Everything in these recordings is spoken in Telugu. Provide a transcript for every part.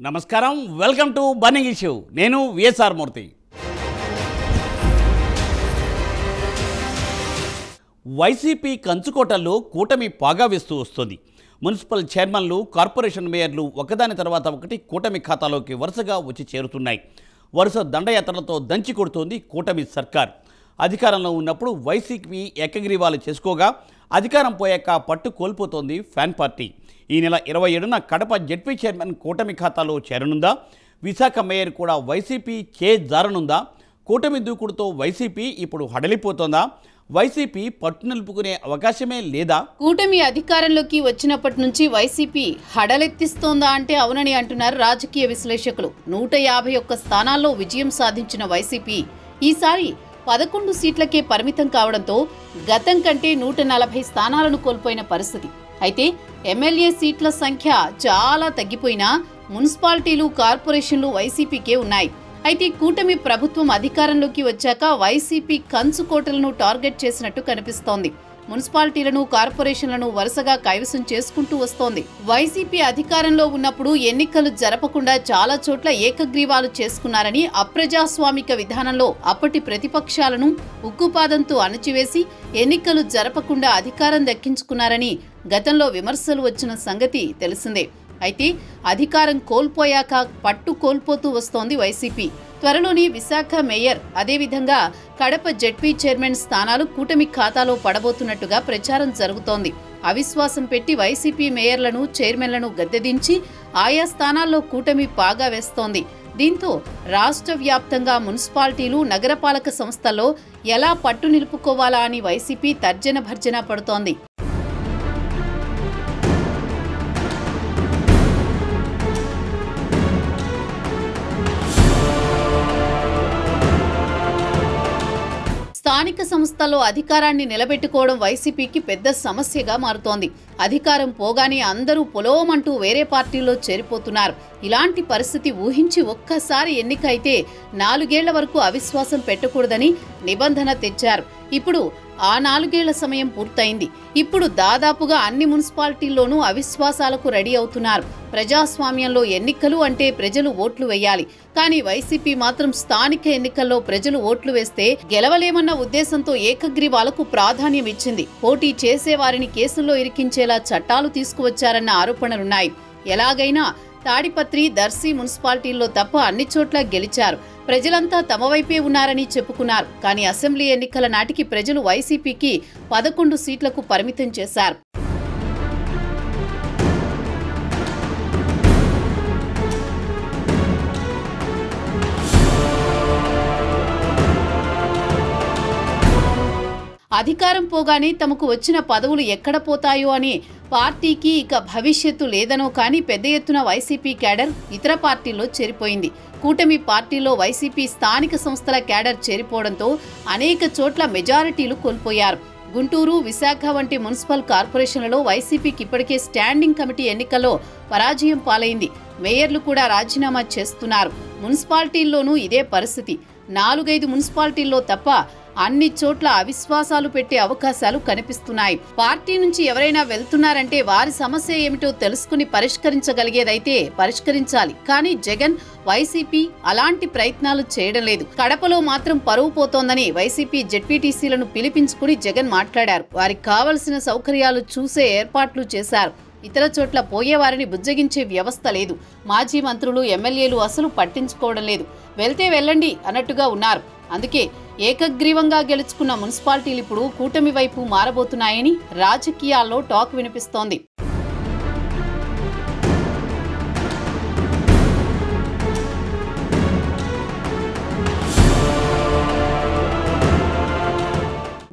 నమస్కారం, వెల్కమ్ టు బర్నింగ్ ఇష్యూ. నేను విఎస్ఆర్ మూర్తి. వైసీపీ కంచుకోటల్లో కూటమి పాగా వేస్తూ వస్తుంది. మున్సిపల్ చైర్మన్లు, కార్పొరేషన్ మేయర్లు ఒకదాని తర్వాత ఒకటి కూటమి ఖాతాలోకి వరుసగా వచ్చి చేరుతున్నాయి. వరుస దండయాత్రలతో దంచి కొడుతోంది కూటమి సర్కార్. అధికారంలో ఉన్నప్పుడు వైసీపీ ఏకగ్రీవాలు చేసుకోగా అధికారం పోయాక పట్టు కోల్పోతోంది ఫ్యాన్ పార్టీ. ఈ నెల 27న కడప జెడ్పీ చైర్మన్ కూటమి ఖాతాలో చేరనుందా? విశాఖ మేయర్ కూడా వైసీపీ జారనుందా? కూటమి దూకుడుతో వైసీపీ ఇప్పుడు హడలిపోతోందా? వైసీపీ పట్టు నిలుపుకునే అవకాశమే లేదా? కూటమి అధికారంలోకి వచ్చినప్పటి నుంచి వైసీపీ హడలెత్తిస్తోందా అంటే అవునని అంటున్నారు రాజకీయ విశ్లేషకులు. 151 స్థానాల్లో విజయం సాధించిన వైసీపీ ఈసారి 11 సీట్లకే పరిమితం కావడంతో గతం కంటే 140 స్థానాలను కోల్పోయిన పరిస్థితి. అయితే ఎమ్మెల్యే సీట్ల సంఖ్య చాలా తగ్గిపోయినా మున్సిపాలిటీలు, కార్పొరేషన్లు వైసీపీకే ఉన్నాయి. అయితే కూటమి ప్రభుత్వం అధికారంలోకి వచ్చాక వైసీపీ కంచుకోటలను టార్గెట్ చేసినట్టు కనిపిస్తోంది. మున్సిపాలిటీలను, కార్పొరేషన్లను వరుసగా కైవసం చేసుకుంటూ వస్తోంది. వైసీపీ అధికారంలో ఉన్నప్పుడు ఎన్నికలు జరపకుండా చాలా చోట్ల ఏకగ్రీవాలు చేసుకున్నారని, అప్రజాస్వామిక విధానంలో అప్పటి ప్రతిపక్షాలను ఉక్కుపాదంతో అణచివేసి ఎన్నికలు జరపకుండా అధికారం దక్కించుకున్నారని గతంలో విమర్శలు వచ్చిన సంగతి తెలిసిందే. అయితే అధికారం కోల్పోయాక పట్టు కోల్పోతూ వస్తోంది వైసీపీ. త్వరలోని విశాఖ మేయర్, అదేవిధంగా కడప జెడ్పీ చైర్మన్ స్థానాలు కూటమి ఖాతాలో పడబోతున్నట్టుగా ప్రచారం జరుగుతోంది. అవిశ్వాసం పెట్టి వైసీపీ మేయర్లను, చైర్మన్లను గద్దెదించి ఆయా స్థానాల్లో కూటమి పాగా వేస్తోంది. దీంతో రాష్ట్ర వ్యాప్తంగా మున్సిపాలిటీలు, నగరపాలక సంస్థల్లో ఎలా పట్టు నిలుపుకోవాలా అని వైసీపీ తర్జన భర్జన పడుతోంది. స్థానిక సంస్థల్లో అధికారాన్ని నిలబెట్టుకోవడం వైసీపీకి పెద్ద సమస్యగా మారుతోంది. అధికారం పోగానే అందరూ పొలోమంటూ వేరే పార్టీల్లో చేరిపోతున్నారు. ఇలాంటి పరిస్థితి ఊహించి ఒక్కసారి ఎన్నిక అయితే 4 ఏళ్ల వరకు అవిశ్వాసం పెట్టకూడదని నిబంధన తెచ్చారు. ఇప్పుడు ఆ 4 ఏళ్ల సమయం పూర్తయింది. ఇప్పుడు దాదాపుగా అన్ని మున్సిపాలిటీల్లోనూ అవిశ్వాసాలకు రెడీ అవుతున్నారు. ప్రజాస్వామ్యంలో ఎన్నికలు అంటే ప్రజలు ఓట్లు వేయాలి. కానీ వైసీపీ మాత్రం స్థానిక ఎన్నికల్లో ప్రజలు ఓట్లు వేస్తే గెలవలేమన్న ఉద్దేశంతో ఏకగ్రీవాలకు ప్రాధాన్యం ఇచ్చింది. పోటీ చేసేవారిని కేసుల్లో ఇరికించేలా చట్టాలు తీసుకువచ్చారన్న ఆరోపణలున్నాయి. ఎలాగైనా తాడిపత్రి, దర్శి మున్సిపాలిటీల్లో తప్ప అన్ని చోట్ల గెలిచారు. ప్రజలంతా తమ వైపే ఉన్నారని చెప్పుకున్నారు. కానీ అసెంబ్లీ ఎన్నికల నాటికి ప్రజలు వైసీపీకి 11 సీట్లకు పరిమితం చేశారు. అధికారం పోగానే తమకు వచ్చిన పదవులు ఎక్కడ పోతాయో అని పార్టీకి ఇక భవిష్యత్తు లేదనో కానీ పెద్ద ఎత్తున వైసీపీ క్యాడర్ ఇతర పార్టీల్లో చేరిపోయింది. కూటమి పార్టీలో వైసీపీ స్థానిక సంస్థల క్యాడర్ చేరిపోవడంతో అనేక చోట్ల మెజారిటీలు కోల్పోయారు. గుంటూరు, విశాఖ వంటి మున్సిపల్ కార్పొరేషన్లలో వైసీపీకి ఇప్పటికే స్టాండింగ్ కమిటీ ఎన్నికల్లో పరాజయం పాలైంది. మేయర్లు కూడా రాజీనామా చేస్తున్నారు. మున్సిపాలిటీల్లోనూ ఇదే పరిస్థితి. 4-5 మున్సిపాలిటీల్లో తప్ప అన్ని చోట్ల అవిశ్వాసాలు పెట్టే అవకాశాలు కనిపిస్తున్నాయి. పార్టీ నుంచి ఎవరైనా వెళ్తున్నారంటే వారి సమస్య ఏమిటో తెలుసుకుని పరిష్కరించగలిగేదైతే పరిష్కరించాలి. కానీ జగన్, వైసీపీ అలాంటి ప్రయత్నాలు చేయడం లేదు. కడపలో మాత్రం పరువు పోతోందని వైసీపీ జెడ్పీటీసీలను పిలిపించుకుని జగన్ మాట్లాడారు. వారికి కావలసిన సౌకర్యాలు చూసే ఏర్పాట్లు చేశారు. ఇతర చోట్ల పోయేవారిని బుజ్జగించే వ్యవస్థ లేదు. మాజీ మంత్రులు, ఎమ్మెల్యేలు అసలు పట్టించుకోవడం లేదు. వెళ్తే వెళ్ళండి అన్నట్టుగా ఉన్నారు. అందుకే ఏకగ్రీవంగా గెలుచుకున్న మున్సిపాలిటీలు ఇప్పుడు కూటమి వైపు మారబోతున్నాయని రాజకీయాల్లో టాక్ వినిపిస్తోంది.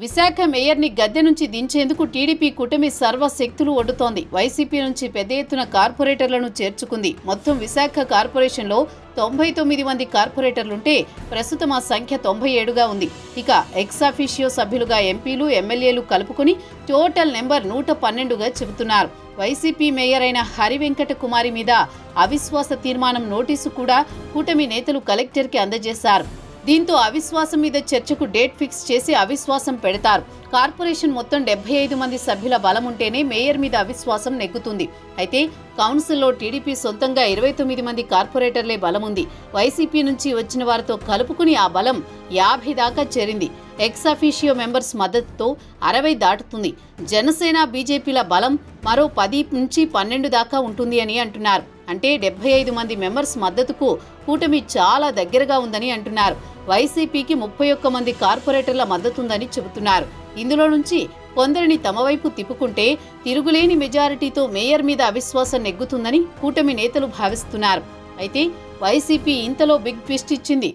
విశాఖ మేయర్ని గద్దె నుంచి దించేందుకు టీడీపీ కూటమి సర్వశక్తులు ఒడ్డుతోంది. వైసీపీ నుంచి పెద్ద ఎత్తున కార్పొరేటర్లను చేర్చుకుంది. మొత్తం విశాఖ కార్పొరేషన్లో 99 మంది కార్పొరేటర్లుంటే ప్రస్తుతం ఆ సంఖ్య 97గా ఉంది. ఇక ఎక్సాఫిషియో సభ్యులుగా ఎంపీలు, ఎమ్మెల్యేలు కలుపుకుని టోటల్ నెంబర్ 112గా చెబుతున్నారు. వైసీపీ మేయర్ అయిన హరివెంకట కుమారి మీద అవిశ్వాస తీర్మానం నోటీసు కూడా కూటమి నేతలు కలెక్టర్కి అందజేశారు. దీంతో అవిశ్వాసం మీద చర్చకు డేట్ ఫిక్స్ చేసి అవిశ్వాసం పెడతారు. కార్పొరేషన్ మొత్తం 75 మంది సభ్యుల బలం ఉంటేనే మేయర్ మీద అవిశ్వాసం నెగ్గుతుంది. అయితే కౌన్సిల్లో టీడీపీ సొంతంగా 29 మంది కార్పొరేటర్లే బలం ఉంది. వైసీపీ నుంచి వచ్చిన వారితో కలుపుకుని ఆ బలం 50 దాకా చేరింది. ఎక్స్ అఫీషియో మెంబర్స్ మద్దతుతో 60 దాటుతుంది. జనసేన బీజేపీల బలం మరో 10 నుంచి 12 దాకా ఉంటుంది అని అంటున్నారు. అంటే 75 మంది మెంబర్స్ మద్దతుకు కూటమి చాలా దగ్గరగా ఉందని అంటున్నారు. వైసీపీకి 31 మంది కార్పొరేటర్ల మద్దతుందని చెబుతున్నారు. ఇందులో నుంచి కొందరిని తమ వైపు తిప్పుకుంటే తిరుగులేని మెజారిటీతో మేయర్ మీద అవిశ్వాసం నెగ్గుతుందని కూటమి నేతలు భావిస్తున్నారు. అయితే వైసీపీ ఇంతలో బిగ్ ట్విస్ట్ ఇచ్చింది.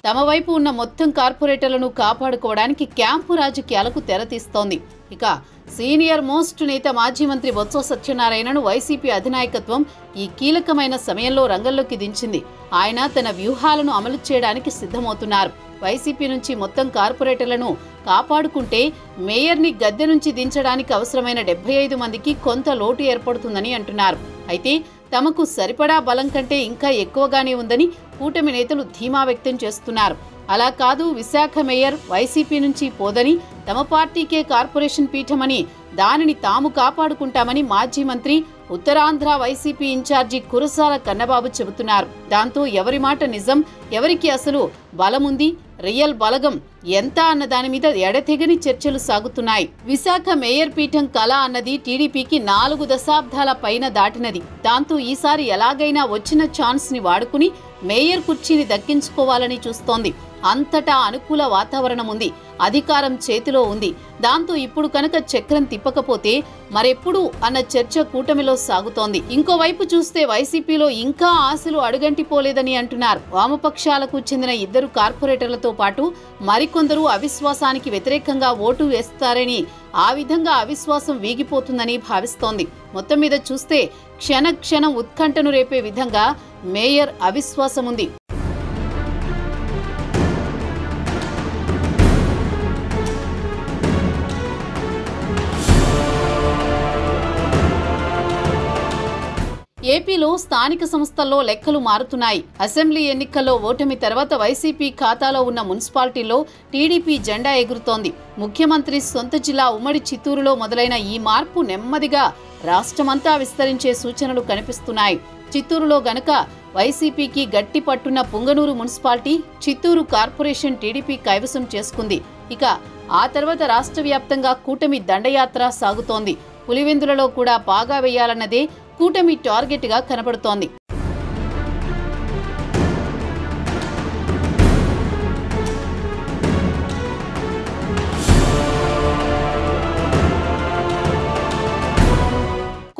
తమ వైపు ఉన్న మొత్తం కార్పొరేటర్లను కాపాడుకోవడానికి క్యాంపు రాజకీయాలకు తెరతీస్తోంది. ఇక సీనియర్ మోస్ట్ నేత మాజీ మంత్రి బొత్స సత్యనారాయణను వైసీపీ అధినాయకత్వం ఈ కీలకమైన సమయంలో రంగంలోకి దించింది. ఆయన తన వ్యూహాలను అమలు చేయడానికి సిద్ధమవుతున్నారు. వైసీపీ నుంచి మొత్తం కార్పొరేటర్లను కాపాడుకుంటే మేయర్ని గద్దె నుంచి దించడానికి అవసరమైన 75 మందికి కొంత లోటు ఏర్పడుతుందని అంటున్నారు. అయితే తమకు సరిపడా బలం కంటే ఇంకా ఎక్కువగానే ఉందని కూటమి నేతలు ధీమా వ్యక్తం చేస్తున్నారు. అలా కాదు, విశాఖ మేయర్ వైసీపీ నుంచి పోదని, తమ పార్టీకే కార్పొరేషన్ పీఠమని, దానిని తాము కాపాడుకుంటామని మాజీ మంత్రి ఉత్తరాంధ్ర వైసీపీ ఇన్ఛార్జి కురసాల కన్నబాబు చెబుతున్నారు. దాంతో ఎవరి మాట నిజం, ఎవరికి అసలు బలముంది, రియల్ బలగం ఎంత అన్న దాని మీద ఎడతెగని చర్చలు సాగుతున్నాయి. విశాఖ మేయర్ పీఠం కళ అన్నది టీడీపీకి 4 దశాబ్దాల పైన దాటినది. దాంతో ఈసారి ఎలాగైనా వచ్చిన ఛాన్స్ ని వాడుకుని మేయర్ కుర్చీని దక్కించుకోవాలని చూస్తోంది. అంతటా అనుకూల వాతావరణం ఉంది, అధికారం చేతిలో ఉంది. దాంతో ఇప్పుడు కనుక చక్రం తిప్పకపోతే మరెప్పుడు అన్న చర్చ కూటమిలో సాగుతోంది. ఇంకోవైపు చూస్తే వైసీపీలో ఇంకా ఆశలు అడుగంటిపోలేదని అంటున్నారు. వామపక్షాలకు చెందిన 2 కార్పొరేటర్లతో పాటు మరికొందరు అవిశ్వాసానికి వ్యతిరేకంగా ఓటు వేస్తారని, ఆ విధంగా అవిశ్వాసం వీగిపోతుందని భావిస్తోంది. మొత్తం మీద చూస్తే క్షణక్షణం ఉత్కంఠను రేపే విధంగా మేయర్ అవిశ్వాసం ఉంది. ఏపీలో స్థానిక సంస్థల్లో లెక్కలు మారుతున్నాయి. అసెంబ్లీ ఎన్నికల్లో ఓటమి తర్వాత వైసీపీ ఖాతాలో ఉన్న మున్సిపాలిటీల్లో టీడీపీ జెండా ఎగురుతోంది. ముఖ్యమంత్రి సొంత జిల్లా ఉమ్మడి చిత్తూరులో మొదలైన ఈ మార్పు నెమ్మదిగా రాష్ట్రమంతా విస్తరించే సూచనలు కనిపిస్తున్నాయి. చిత్తూరులో గనక వైసీపీకి గట్టి పట్టున్న Punganur municipality, Chittoor corporation TDP కైవసం చేసుకుంది. ఇక ఆ తర్వాత రాష్ట్ర వ్యాప్తంగా కూటమి దండయాత్ర సాగుతోంది. పులివెందులలో కూడా పాగా వేయాలన్నదే కూటమి టార్గెట్గా కనబడుతోంది.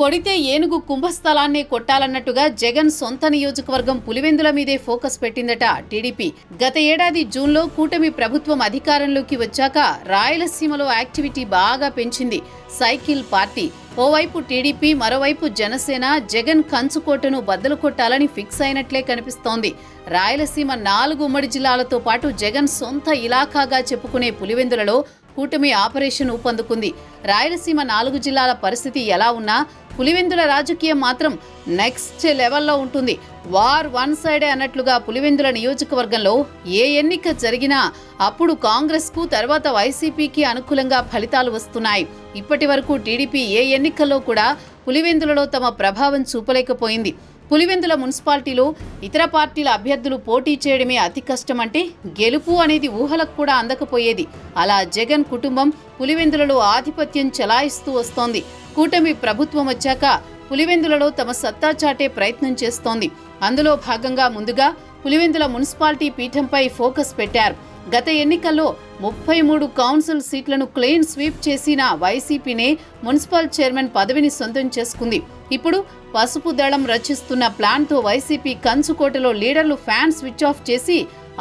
కొడితే ఏనుగు కుంభస్థలాన్నే కొట్టాలన్నట్టుగా జగన్ సొంత నియోజకవర్గం పులివెందుల మీదే ఫోకస్ పెట్టిందట టీడీపీ. గత ఏడాది జూన్లో కూటమి ప్రభుత్వం అధికారంలోకి వచ్చాక రాయలసీమలో యాక్టివిటీ బాగా పెంచింది సైకిల్ పార్టీ. ఓవైపు టీడీపీ, మరోవైపు జనసేన జగన్ కంచుకోటను బద్దలు కొట్టాలని ఫిక్స్ అయినట్లే కనిపిస్తోంది. రాయలసీమ 4 ఉమ్మడి జిల్లాలతో పాటు జగన్ సొంత ఇలాఖాగా చెప్పుకునే పులివెందులలో కూటమి ఆపరేషన్ ఊపందుకుంది. రాయలసీమ 4 జిల్లాల పరిస్థితి ఎలా ఉన్నా పులివెందుల రాజకీయం మాత్రం నెక్స్ట్ లెవెల్లో ఉంటుంది. వార్ వన్ సైడే అన్నట్లుగా పులివెందుల నియోజకవర్గంలో ఏ ఎన్నిక జరిగినా అప్పుడు కాంగ్రెస్కు, తర్వాత వైసీపీకి అనుకూలంగా ఫలితాలు వస్తున్నాయి. ఇప్పటి వరకు టీడీపీ ఏ ఎన్నికల్లో కూడా పులివెందులలో తమ ప్రభావం చూపలేకపోయింది. పులివెందుల మున్సిపాలిటీలో ఇతర పార్టీల అభ్యర్థులు పోటీ చేయడమే అతి కష్టమంటే గెలుపు అనేది ఊహలకు కూడా అందకపోయేది. అలా జగన్ కుటుంబం పులివెందులలో ఆధిపత్యం చెలాయిస్తూ వస్తోంది. కూటమి ప్రభుత్వం వచ్చాక పులివెందులలో తమ సత్తా చాటే ప్రయత్నం చేస్తోంది. అందులో భాగంగా ముందుగా పులివెందుల మున్సిపాలిటీ పీఠంపై ఫోకస్ పెట్టారు. గత ఎన్నికల్లో 33 కౌన్సిల్ సీట్లను క్లీన్ స్వీప్ చేసిన వైసీపీనే మున్సిపల్ చైర్మన్ పదవిని సొంతం చేసుకుంది. ఇప్పుడు పసుపు దళం రచిస్తున్న ప్లాన్తో వైసీపీ కంచుకోటలో లీడర్లు ఫ్యాన్ స్విచ్ ఆఫ్ చేసి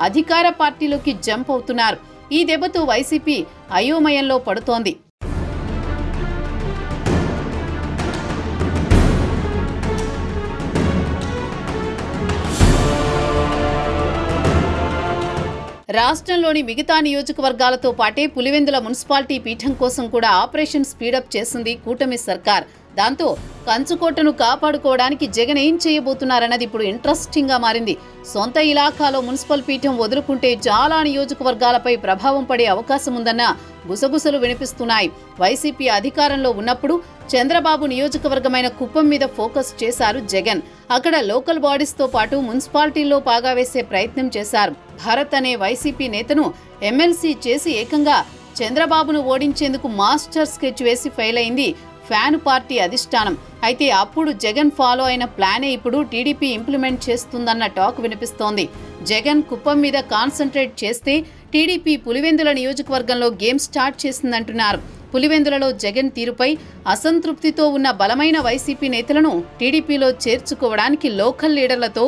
అధికార పార్టీలోకి జంప్ అవుతున్నారు. ఈ దెబ్బతో వైసీపీ అయోమయంలో పడుతోంది. రాష్ట్రంలోని మిగతా నియోజకవర్గాలతో పాటే పులివెందుల మున్సిపాలిటీ పీఠం కోసం కూడా ఆపరేషన్ స్పీడప్ చేసింది కూటమి సర్కార్. దాంతో కంచుకోటను కాపాడుకోవడానికి జగన్ ఏం చేయబోతున్నారన్నది ఇప్పుడు ఇంట్రెస్టింగ్ గా మారింది. సొంత ఇలాఖాలో మున్సిపల్ పీఠం వదులుకుంటే చాలా నియోజకవర్గాలపై ప్రభావం పడే అవకాశం ఉందన్న గుసగుసలు వినిపిస్తున్నాయి. వైసీపీ అధికారంలో ఉన్నప్పుడు చంద్రబాబు నియోజకవర్గమైన కుప్పం మీద ఫోకస్ చేశారు జగన్. అక్కడ లోకల్ బాడీస్ తో పాటు మున్సిపాలిటీల్లో పాగా వేసే ప్రయత్నం చేశారు. భరత్ అనే వైసీపీ నేతను ఎమ్మెల్సీ చేసి ఏకంగా చంద్రబాబును ఓడించేందుకు మాస్టర్ స్కెచ్ వేసి ఫెయిల్ అయింది ఫ్యాన్ పార్టీ అధిష్టానం. అయితే అప్పుడు జగన్ ఫాలో అయిన ప్లానే ఇప్పుడు టీడీపీ ఇంప్లిమెంట్ చేస్తుందన్న టాక్ వినిపిస్తోంది. జగన్ కుప్పం మీద కాన్సంట్రేట్ చేస్తే టీడీపీ పులివెందుల నియోజకవర్గంలో గేమ్ స్టార్ట్ చేసిందంటున్నారు. పులివెందులలో జగన్ తీరుపై అసంతృప్తితో ఉన్న బలమైన వైసీపీ నేతలను టీడీపీలో చేర్చుకోవడానికి లోకల్ లీడర్లతో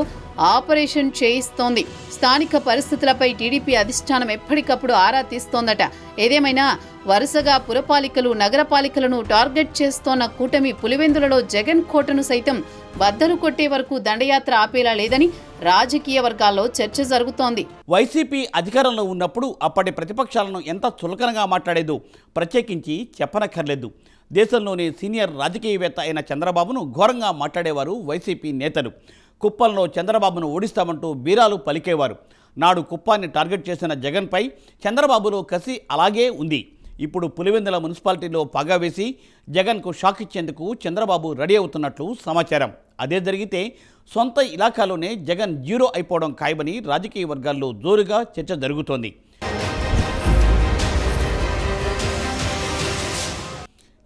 ఆపరేషన్ చేయిస్తోంది. స్థానిక పరిస్థితులపై టీడీపీ అధిష్టానం ఎప్పటికప్పుడు ఆరా తీస్తోందట. ఏదేమైనా వరుసగా పురపాలికలు, నగరపాలికలను టార్గెట్ చేస్తోన్న కూటమి పులివెందులలో జగన్ కోటను సైతం బద్దలు కొట్టే వరకు దండయాత్ర ఆపేలా లేదని రాజకీయ వర్గాల్లో చర్చ జరుగుతోంది. వైసీపీ అధికారంలో ఉన్నప్పుడు అప్పటి ప్రతిపక్షాలను ఎంత చులకనగా మాట్లాడేదో ప్రత్యేకించి చెప్పనక్కర్లేదు. దేశంలోని సీనియర్ రాజకీయవేత్త అయిన చంద్రబాబును ఘోరంగా మాట్లాడేవారు వైసీపీ నేతలు. కుప్పంలో చంద్రబాబును ఓడిస్తామంటూ బీరాలు పలికేవారు. నాడు కుప్పాన్ని టార్గెట్ చేసిన జగన్పై చంద్రబాబులో కసి అలాగే ఉంది. ఇప్పుడు పులివెందుల మున్సిపాలిటీలో పగా వేసి జగన్కు షాక్ ఇచ్చేందుకు చంద్రబాబు రెడీ అవుతున్నట్లు సమాచారం. అదే జరిగితే సొంత ఇలాఖాలోనే జగన్ జీరో అయిపోవడం ఖాయమని రాజకీయ వర్గాల్లో జోరుగా చర్చ జరుగుతోంది.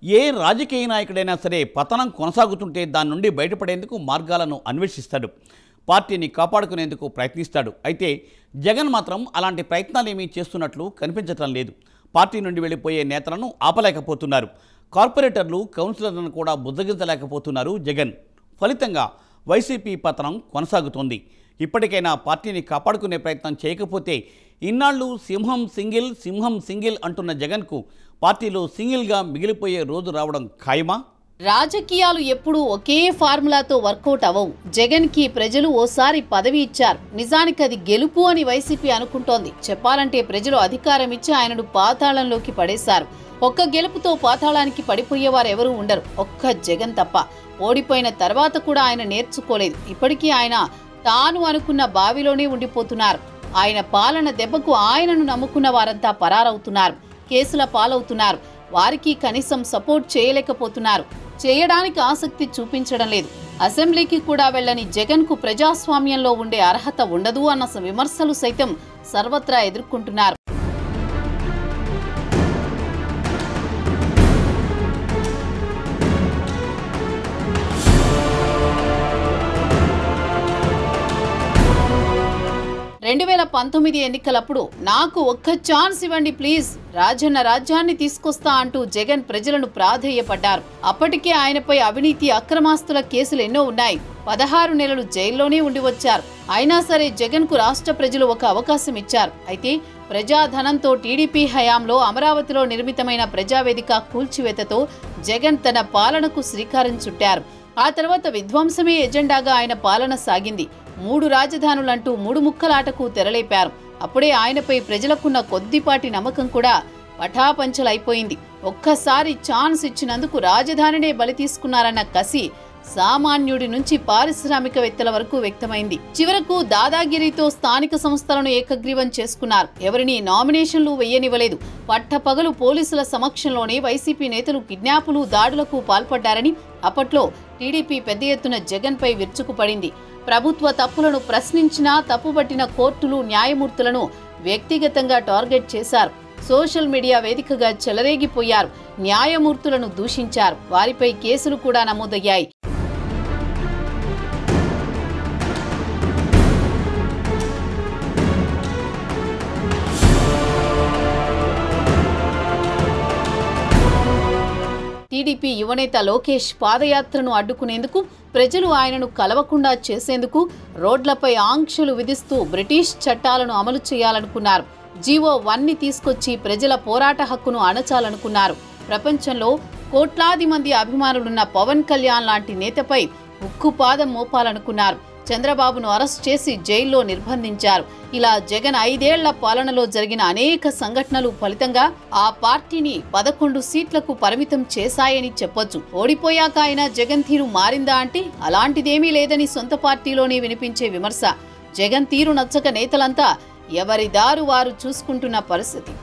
ఏ రాజకీయ నాయకుడైనా సరే పతనం కొనసాగుతుంటే దాని నుండి బయటపడేందుకు మార్గాలను అన్వేషిస్తాడు, పార్టీని కాపాడుకునేందుకు ప్రయత్నిస్తాడు. అయితే జగన్ మాత్రం అలాంటి ప్రయత్నాలేమీ చేస్తున్నట్లు కనిపించటం లేదు. పార్టీ నుండి వెళ్ళిపోయే నేతలను ఆపలేకపోతున్నారు. కార్పొరేటర్లు, కౌన్సిలర్లను కూడా బుజ్జగించలేకపోతున్నారు జగన్. ఫలితంగా వైసీపీ పతనం కొనసాగుతోంది. ఇప్పటికైనా పార్టీని కాపాడుకునే ప్రయత్నం చేయకపోతే ఇన్నాళ్ళు సింహం సింగిల్ అంటున్న జగన్కు పార్టీలో సింగిల్గా మిగిలిపోయే రోజు రావడం ఖాయమా? రాజకీయాలు ఎప్పుడూ ఒకే ఫార్ములాతో వర్కౌట్ అవ్వవు. జగన్ కి ప్రజలు ఓసారి పదవి ఇచ్చారు. నిజానికి అది గెలుపు అని వైసీపీ అనుకుంటోంది. చెప్పాలంటే ప్రజలు అధికారం ఇచ్చి ఆయనను పాతాళంలోకి పడేశారు. ఒక్క గెలుపుతో పాతాళానికి పడిపోయేవారు ఎవరూ ఉండరు, ఒక్క జగన్ తప్ప. ఓడిపోయిన తర్వాత కూడా ఆయన నేర్చుకోలేదు. ఇప్పటికీ ఆయన తాను అనుకున్న బావిలోనే ఉండిపోతున్నారు. ఆయన పాలన దెబ్బకు ఆయనను నమ్ముకున్న వారంతా పరారవుతున్నారు, కేసుల పాలవుతున్నారు. వారికి కనీసం సపోర్ట్ చేయలేకపోతున్నారు, చేయడానికి ఆసక్తి చూపించడం లేదు. అసెంబ్లీకి కూడా వెళ్లని జగన్కు ప్రజాస్వామ్యంలో ఉండే అర్హత ఉండదు అన్న విమర్శలు సైతం సర్వత్రా ఎదుర్కొంటున్నారు. ఎన్నికలప్పుడు నాకు ఒక్క ఛాన్స్ ఇవ్వండి ప్లీజ్, రాజన్న రాజ్యాన్ని తీసుకొస్తా అంటూ జగన్ ప్రజలను ప్రాధేయపడ్డారు. అప్పటికే ఆయనపై అవినీతి, అక్రమాస్తుల కేసులు ఎన్నో ఉన్నాయి. 16 నెలలు జైల్లోనే ఉండి వచ్చారు. అయినా సరే జగన్ కు రాష్ట్ర ప్రజలు ఒక అవకాశం ఇచ్చారు. అయితే ప్రజాధనంతో టీడీపీ హయాంలో అమరావతిలో నిర్మితమైన ప్రజావేదిక కూల్చివేతతో జగన్ తన పాలనకు శ్రీకారం చుట్టారు. ఆ తర్వాత విధ్వంసమే ఎజెండాగా ఆయన పాలన సాగింది. 3 రాజధానులంటూ 3 ముక్కలాటకు తెరలేపారు. అప్పుడే ఆయనపై ప్రజలకున్న కొద్దిపాటి నమ్మకం కూడా పటాపంచలైపోయింది. ఒక్కసారి ఛాన్స్ ఇచ్చినందుకు రాజధానినే బలి తీసుకున్నారన్న కసి సామాన్యుడి నుంచి పారిశ్రామికవేత్తల వరకు వ్యక్తమైంది. చివరకు దాదాగిరితో స్థానిక సంస్థలను ఏకగ్రీవం చేసుకున్నారు. ఎవరిని నామినేషన్లు వెయ్యనివ్వలేదు. పట్టపగలు పోలీసుల సమక్షంలోనే వైసీపీ నేతలు కిడ్నాపులు, దాడులకు పాల్పడ్డారని అప్పట్లో టీడీపీ పెద్ద ఎత్తున జగన్ పై విరుచుకుపడింది. ప్రభుత్వ తప్పులను ప్రశ్నించినా తప్పుబట్టిన కోర్టులు, న్యాయమూర్తులను వ్యక్తిగతంగా టార్గెట్ చేశారు. సోషల్ మీడియా వేదికగా చెలరేగిపోయారు. న్యాయమూర్తులను దూషించారు. వారిపై కేసులు కూడా నమోదయ్యాయి. టీడీపీ యువనేత లోకేష్ పాదయాత్రను అడ్డుకునేందుకు, ప్రజలు ఆయనను కలవకుండా చేసేందుకు రోడ్లపై ఆంక్షలు విధిస్తూ బ్రిటిష్ చట్టాలను అమలు చేయాలనుకున్నారు. జీవో 1ని తీసుకొచ్చి ప్రజల పోరాట హక్కును అణచాలనుకున్నారు. ప్రపంచంలో కోట్లాది మంది అభిమానులున్న పవన్ కళ్యాణ్ లాంటి నేతపై ఉక్కుపాదం మోపాలనుకున్నారు. చంద్రబాబును అరెస్ట్ చేసి జైల్లో నిర్బంధించారు. ఇలా జగన్ 5 ఏళ్ల పాలనలో జరిగిన అనేక సంఘటనలు ఫలితంగా ఆ పార్టీని 11 సీట్లకు పరిమితం చేశాయని చెప్పొచ్చు. ఓడిపోయాక అయినా జగన్ తీరు మారిందా అంటే అలాంటిదేమీ లేదని సొంత పార్టీలోనే వినిపించే విమర్శ. జగన్ తీరు నచ్చక నేతలంతా ఎవరి దారు వారు చూసుకుంటున్న పరిస్థితి.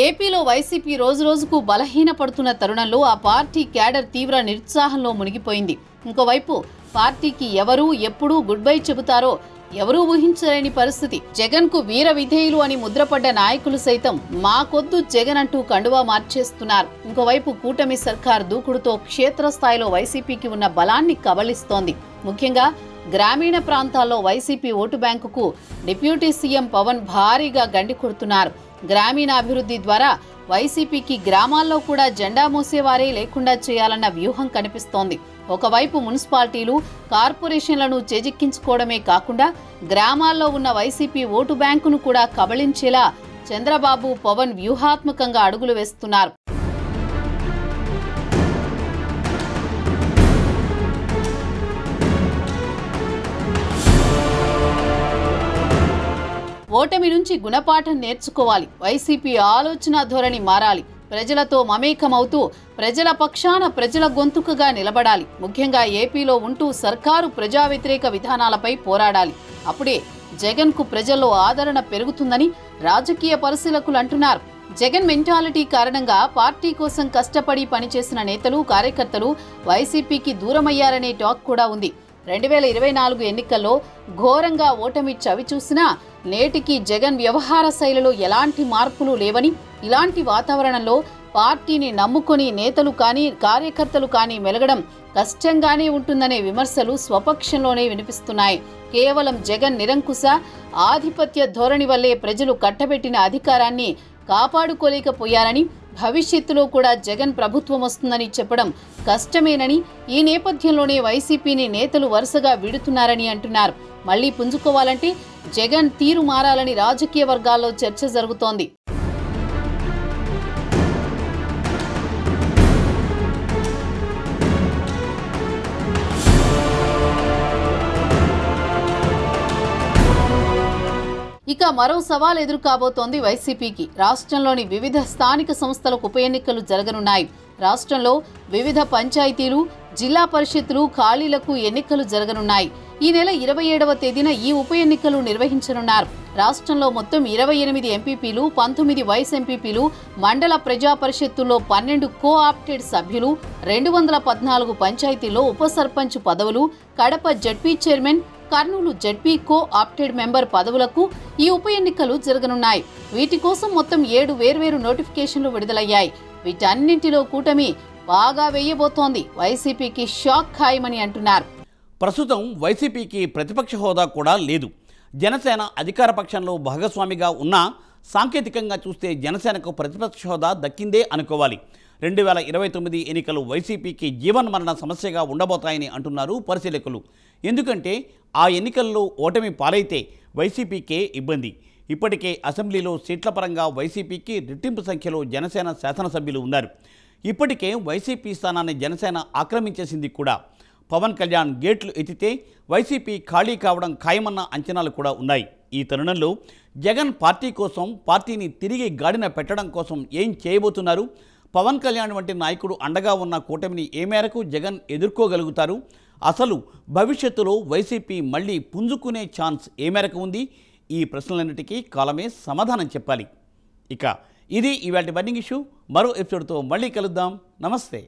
ఏపీలో వైసీపీ రోజురోజుకు బలహీనపడుతున్న తరుణంలో ఆ పార్టీ క్యాడర్ తీవ్ర నిరుత్సాహంలో మునిగిపోయింది. ఇంకోవైపు పార్టీకి ఎవరు ఎప్పుడు గుడ్ బై చెబుతారో ఎవరూ ఊహించలేని పరిస్థితి. జగన్ కు వీర విధేయులు అని ముద్రపడ్డ నాయకులు సైతం మాకొద్దు జగన్ అంటూ కండువా మార్చేస్తున్నారు. ఇంకోవైపు కూటమి సర్కార్ దూకుడుతో క్షేత్రస్థాయిలో వైసీపీకి ఉన్న బలాన్ని కబళిస్తోంది. ముఖ్యంగా గ్రామీణ ప్రాంతాల్లో వైసీపీ ఓటు బ్యాంకుకు డిప్యూటీ సీఎం పవన్ భారీగా గండి కొడుతున్నారు. గ్రామీణాభివృద్ధి ద్వారా వైసీపీకి గ్రామాల్లో కూడా జెండా మోసేవారే లేకుండా చేయాలన్న వ్యూహం కనిపిస్తోంది. ఒకవైపు మున్సిపాలిటీలు, కార్పొరేషన్లను చేజిక్కించుకోవడమే కాకుండా గ్రామాల్లో ఉన్న వైసీపీ ఓటు బ్యాంకును కూడా కబళించేలా చంద్రబాబు, పవన్ వ్యూహాత్మకంగా అడుగులు వేస్తున్నారు. ఓటమి నుంచి గుణపాఠం నేర్చుకోవాలి. వైసీపీ ఆలోచన ధోరణి మారాలి. ప్రజలతో మమేకమవుతూ ప్రజల పక్షాన ప్రజల గొంతుకగా నిలబడాలి. ముఖ్యంగా ఏపీలో ఉంటూ సర్కారు ప్రజా వ్యతిరేక విధానాలపై పోరాడాలి. అప్పుడే జగన్ కు ప్రజల్లో ఆదరణ పెరుగుతుందని రాజకీయ పరిశీలకులు అంటున్నారు. జగన్ మెంటాలిటీ కారణంగా పార్టీ కోసం కష్టపడి పనిచేసిన నేతలు, కార్యకర్తలు వైసీపీకి దూరమయ్యారనే టాక్ కూడా ఉంది. 2024 ఎన్నికల్లో ఘోరంగా ఓటమి చవిచూసినా నేటికి జగన్ వ్యవహార శైలిలో ఎలాంటి మార్పులు లేవని, ఇలాంటి వాతావరణంలో పార్టీని నమ్ముకొని నేతలు కానీ కార్యకర్తలు కానీ మెలగడం కష్టంగానే ఉంటుందనే విమర్శలు స్వపక్షంలోనే వినిపిస్తున్నాయి. కేవలం జగన్ నిరంకుశ ఆధిపత్య ధోరణి వల్లే ప్రజలు కట్టబెట్టిన అధికారాన్ని కాపాడుకోలేకపోయారని, భవిష్యత్తులో కూడా జగన్ ప్రభుత్వం వస్తుందని చెప్పడం కష్టమేనని, ఈ నేపథ్యంలోనే వైసీపీని నేతలు వరుసగా వీడుతున్నారని అంటున్నారు. మళ్లీ పుంజుకోవాలంటే జగన్ తీరు మారాలని రాజకీయ వర్గాల్లో చర్చ జరుగుతోంది. ఇక మరో సవాల్ ఎదురు కాబోతోంది వైసీపీకి. రాష్ట్రంలోని వివిధ స్థానిక సంస్థలకు ఉప ఎన్నికలు జరగనున్నాయి. రాష్ట్రంలో వివిధ పంచాయతీలు, జిల్లా పరిషత్తులు ఖాళీలకు ఎన్నికలు జరగనున్నాయి. ఈ నెల 27వ తేదీన ఈ ఉప ఎన్నికలు నిర్వహించనున్నారు. రాష్ట్రంలో మొత్తం 28 ఎంపీపీలు, 19 వైస్ ఎంపీపీలు, మండల ప్రజా పరిషత్తుల్లో 12 కో-ఆప్టెడ్ సభ్యులు, 214 పంచాయతీల్లో ఉప సర్పంచ్ పదవులు, Kadapa ZP chairman, Kurnool ZP co-opted member పదవులకు ఈ ఉప ఎన్నికలు జరగనున్నాయి. వీటి కోసం మొత్తం 7 వేర్వేరు నోటిఫికేషన్లు విడుదలయ్యాయి. వీటన్నింటిలో కూటమి బాగా వేయబోతోంది. వైసీపీకి షాక్ ఖాయమని అంటున్నారు. ప్రస్తుతం వైసీపీకి ప్రతిపక్ష హోదా కూడా లేదు. జనసేన అధికార పక్షంలో భాగస్వామిగా ఉన్నా సాంకేతికంగా చూస్తే జనసేనకు ప్రతిపక్ష హోదా దక్కిందే అనుకోవాలి. 2029 ఎన్నికలు వైసీపీకి జీవన్మరణ సమస్యగా ఉండబోతాయని అంటున్నారు పరిశీలకులు. ఎందుకంటే ఆ ఎన్నికల్లో ఓటమి పాలైతే వైసీపీకే ఇబ్బంది. ఇప్పటికే అసెంబ్లీలో సీట్ల పరంగా వైసీపీకి రెట్టింపు సంఖ్యలో జనసేన శాసనసభ్యులు ఉన్నారు. ఇప్పటికే వైసీపీ స్థానాన్ని జనసేన ఆక్రమించేసింది కూడా. పవన్ కళ్యాణ్ గేట్లు ఎత్తితే వైసీపీ ఖాళీ కావడం ఖాయమన్న అంచనాలు కూడా ఉన్నాయి. ఈ తరుణంలో జగన్ పార్టీ కోసం, పార్టీని తిరిగి గాడిన పెట్టడం కోసం ఏం చేయబోతున్నారు? పవన్ కళ్యాణ్ వంటి నాయకుడు అండగా ఉన్న కూటమిని ఏ మేరకు జగన్ ఎదుర్కోగలుగుతారు? అసలు భవిష్యత్తులో వైసీపీ మళ్ళీ పుంజుకునే ఛాన్స్ ఏ మేరకు ఉంది? ఈ ప్రశ్నలన్నిటికీ కాలమే సమాధానం చెప్పాలి. ఇక ఇది ఇవాల్టి బర్నింగ్ ఇష్యూ. మరో ఎపిసోడ్తో మళ్ళీ కలుద్దాం. నమస్తే.